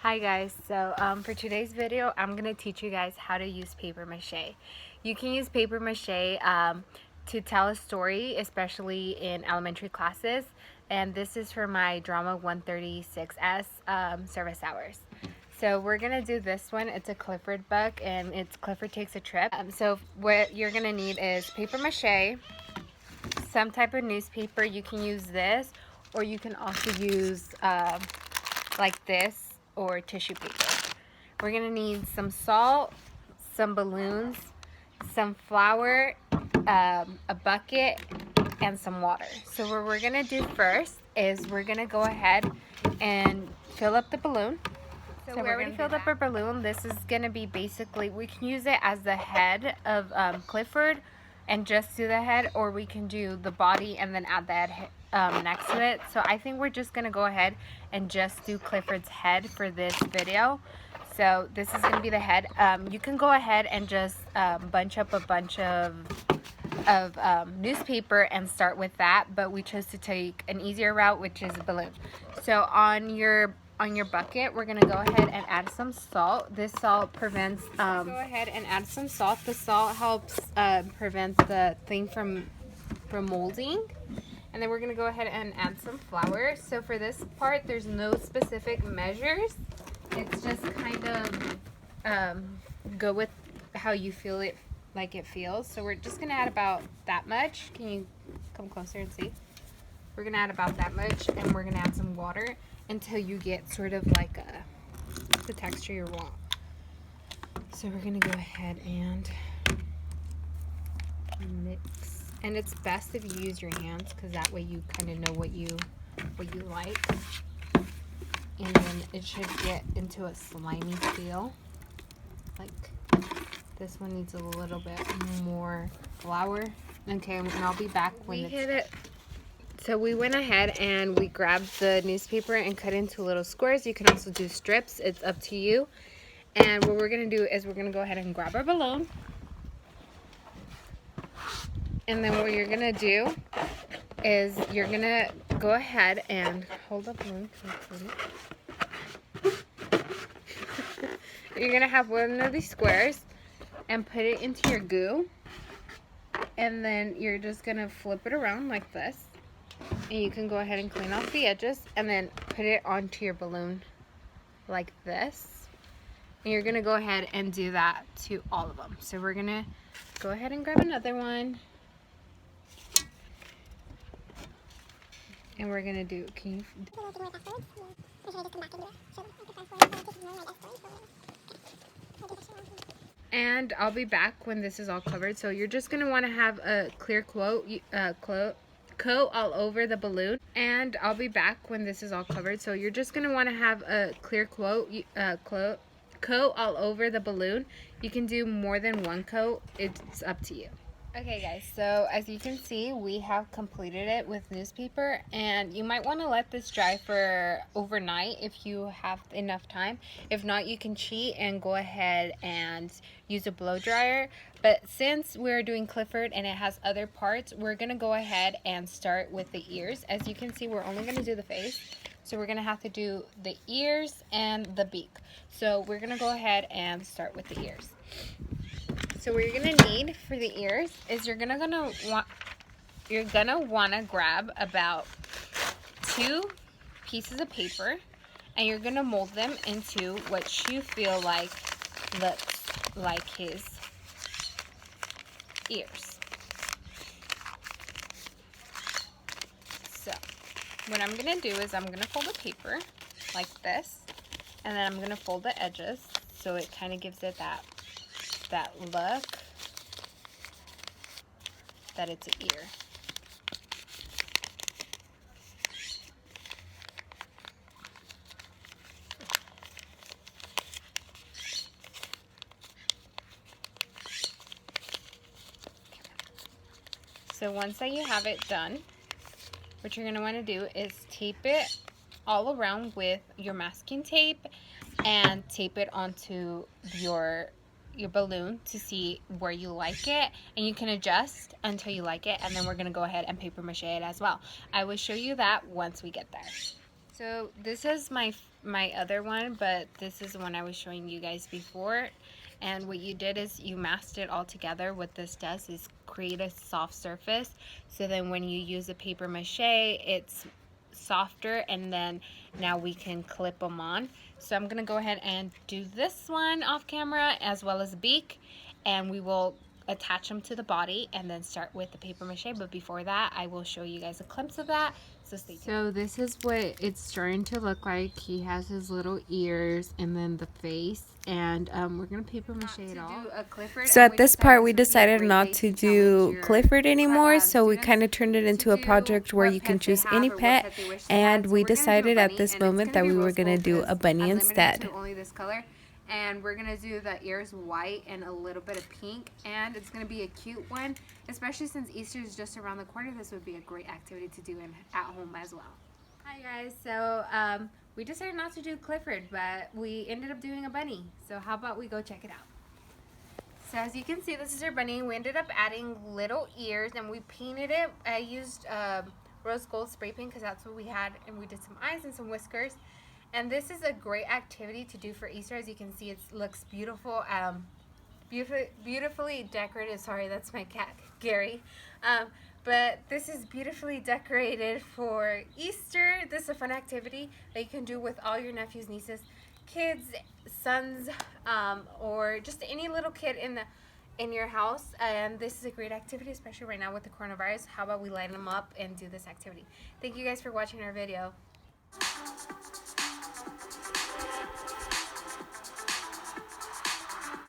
Hi guys, so for today's video I'm going to teach you guys how to use paper mache. You can use paper mache to tell a story, especially in elementary classes, and this is for my drama 136S service hours. So we're going to do this one. It's a Clifford book and it's Clifford Takes a Trip. So what you're going to need is paper mache, some type of newspaper. You can use this, or you can also use like this, or tissue paper. We're gonna need some salt, some balloons, some flour, a bucket, and some water. So what we're gonna do first is we're gonna go ahead and fill up the balloon. So we already filled up our balloon. This is gonna be basically, we can use it as the head of Clifford and just do the head, or we can do the body and then add the head next to it. So I think we're just gonna go ahead and just do Clifford's head for this video. So this is gonna be the head. You can go ahead and just bunch up a bunch of newspaper and start with that, but we chose to take an easier route, which is a balloon. So on your bucket, we're gonna go ahead and add some salt. This salt prevents go ahead and add some salt. The salt helps prevent the thing from molding. And then we're gonna go ahead and add some flour. So for this part, there's no specific measures. It's just kind of go with how you feel it, like it feels. So we're just gonna add about that much. Can you come closer and see? We're gonna add about that much, and we're gonna add some water until you get sort of like the texture you want. So we're gonna go ahead and mix. And it's best if you use your hands, because that way you kind of know what you like. And then it should get into a slimy feel. Like this one needs a little bit more flour. Okay, and I'll be back when we hit it. So we went ahead and we grabbed the newspaper and cut into little squares. You can also do strips. It's up to you. And what we're going to do is we're going to go ahead and grab our balloon. And then what you're going to do is you're going to go ahead and hold the balloon. You're going to have one of these squares and put it into your goo. And then you're just going to flip it around like this. And you can go ahead and clean off the edges and then put it onto your balloon like this. And you're going to go ahead and do that to all of them. So we're going to go ahead and grab another one. And we're going to do, can you? And I'll be back when this is all covered. So you're just going to want to have a clear coat all over the balloon. And I'll be back when this is all covered. So you're just going to want to have a clear coat all over the balloon. You can do more than one coat. It's up to you. Okay guys, so as you can see, we have completed it with newspaper, and you might want to let this dry for overnight if you have enough time. If not, you can cheat and go ahead and use a blow dryer. But since we're doing Clifford and it has other parts, we're going to go ahead and start with the ears. As you can see, we're only going to do the face. So we're going to have to do the ears and the beak. So we're going to go ahead and start with the ears. So what you're gonna need for the ears is you're gonna want to grab about 2 pieces of paper, and you're gonna mold them into what you feel like looks like his ears. So what I'm gonna do is I'm gonna fold the paper like this, and then I'm gonna fold the edges so it kind of gives it that look that it's an ear. So once that you have it done, what you're going to want to do is tape it all around with your masking tape and tape it onto your balloon to see where you like it, and you can adjust until you like it, and then we're going to go ahead and paper mache it as well. I will show you that once we get there. So this is my my other one, but this is the one I was showing you guys before. And what you did is you masked it all together. What this does is create a soft surface, so then when you use a paper mache, it's softer, and then now we can clip them on. So I'm gonna go ahead and do this one off camera, as well as the beak, and we will attach them to the body and then start with the paper mache. But before that, I will show you guys a glimpse of that, so stay tuned. So this is what it's starting to look like. He has his little ears and then the face, and we're gonna paper mache it all. So at this part we decided not to do Clifford anymore, so we kind of turned it into a project where you can choose any pet, and we decided at this moment that we were going to do a bunny instead. Only this color. And we're going to do the ears white and a little bit of pink, and it's going to be a cute one, especially since Easter is just around the corner. This would be a great activity to do at home as well. Hi guys, so we decided not to do Clifford, but we ended up doing a bunny. So how about we go check it out? So as you can see, this is our bunny. We ended up adding little ears and we painted it. I used rose gold spray paint because that's what we had, and we did some eyes and some whiskers. And this is a great activity to do for Easter. As you can see, it looks beautiful, beautifully decorated. Sorry, that's my cat, Gary. But this is beautifully decorated for Easter. This is a fun activity that you can do with all your nephews, nieces, kids, sons, or just any little kid in your house. And this is a great activity, especially right now with the coronavirus. How about we light them up and do this activity? Thank you guys for watching our video.